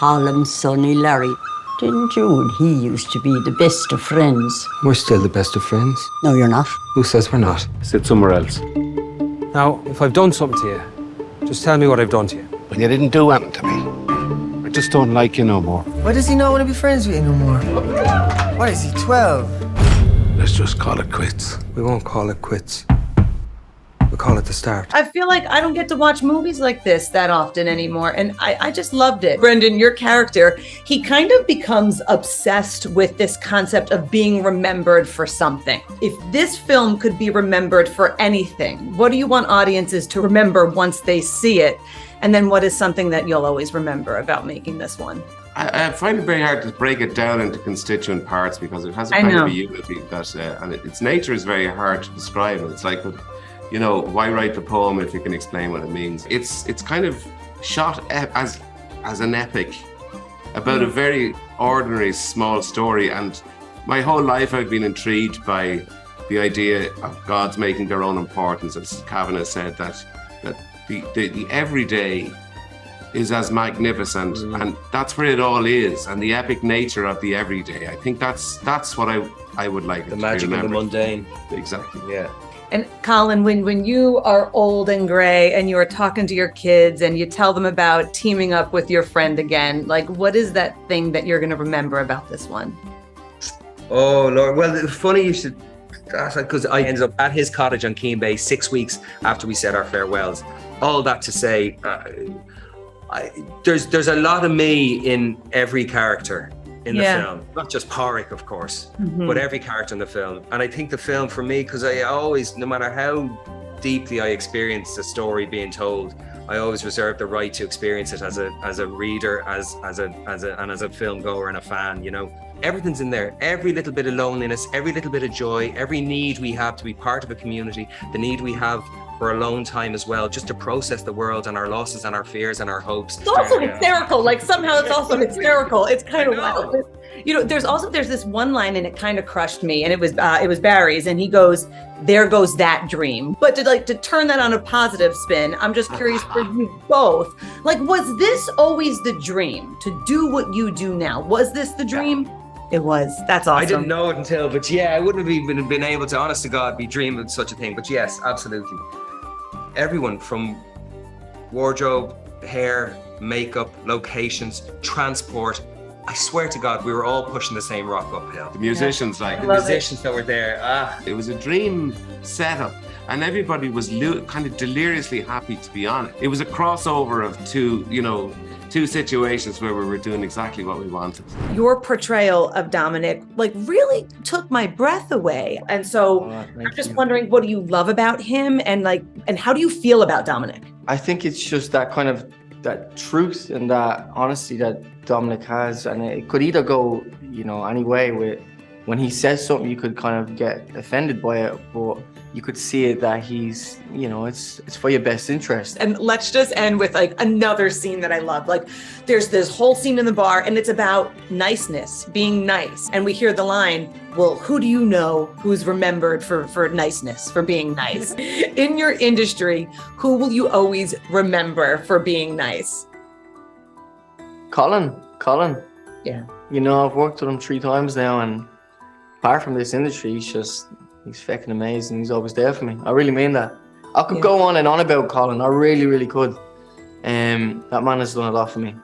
Colin's sonny Larry. Didn't you and he used to be the best of friends? We're still the best of friends. No, you're not. Who says we're not? Sit somewhere else. Now, if I've done something to you, just tell me what I've done to you. Well, you didn't do anything to me. I just don't like you no more. Why does he not want to be friends with you no more? What is he, 12? Let's just call it quits. We won't call it quits. We'll call it the start. I feel like I don't get to watch movies like this that often anymore, and I just loved it. Brendan, your character, he kind of becomes obsessed with this concept of being remembered for something. If this film could be remembered for anything, what do you want audiences to remember once they see it? And then what is something that you'll always remember about making this one? I find it very hard to break it down into constituent parts because it has a kind of a unity that, and its nature is very hard to describe. And it's like, you know, why write the poem if you can explain what it means? It's kind of shot as an epic about a very ordinary small story. And my whole life I've been intrigued by the idea of gods making their own importance. As Kavanagh said, that the everyday is as magnificent, and that's where it all is, and the epic nature of the everyday. I think that's what I would like. The magic of the mundane. Exactly. Yeah. And Colin, when you are old and gray and you are talking to your kids and you tell them about teaming up with your friend again, like what is that thing that you're going to remember about this one? Oh, Lord. Well, it's funny you should ask that because I ended up at his cottage on Keene Bay 6 weeks after we said our farewells. All that to say, there's a lot of me in every character in the film, not just Pádraig, of course, but every character in the film. And I think the film for me, because I always, no matter how deeply I experience a story being told, I always reserve the right to experience it as a reader, as a film goer and a fan. You know, everything's in there. Every little bit of loneliness, every little bit of joy, every need we have to be part of a community, the need we have for alone time as well, just to process the world and our losses and our fears and our hopes. It's also hysterical. Like somehow it's also hysterical. It's kind of wild. You know, there's this one line and it kind of crushed me, and it was Barry's, and he goes, "There goes that dream." But to turn that on a positive spin, I'm just curious for you both. Like, was this always the dream to do what you do now? Was this the dream? It was. That's awesome. I didn't know it until, but yeah, I wouldn't have even been able to, honest to God, be dreaming of such a thing. But yes, absolutely. Everyone from wardrobe, hair, makeup, locations, transport. I swear to God, we were all pushing the same rock uphill. The musicians, the musicians that were there. It was a dream setup, and everybody was kind of deliriously happy to be on it. It was a crossover of two situations where we were doing exactly what we wanted. Your portrayal of Dominic really took my breath away. And so I'm just wondering, what do you love about him, and how do you feel about Dominic? I think it's just that kind of that truth and that honesty that Dominic has, and it could either go, any way. When he says something, you could kind of get offended by it, but you could see it that he's, it's for your best interest. And let's just end with another scene that I love. There's this whole scene in the bar, and it's about niceness, being nice. And we hear the line, well, who do you know who's remembered for niceness, for being nice? In your industry, who will you always remember for being nice? Colin. Yeah. I've worked with him 3 times now, and apart from this industry, he's fucking amazing. He's always there for me. I really mean that. I could go on and on about Colin. I really, really could. That man has done a lot for me.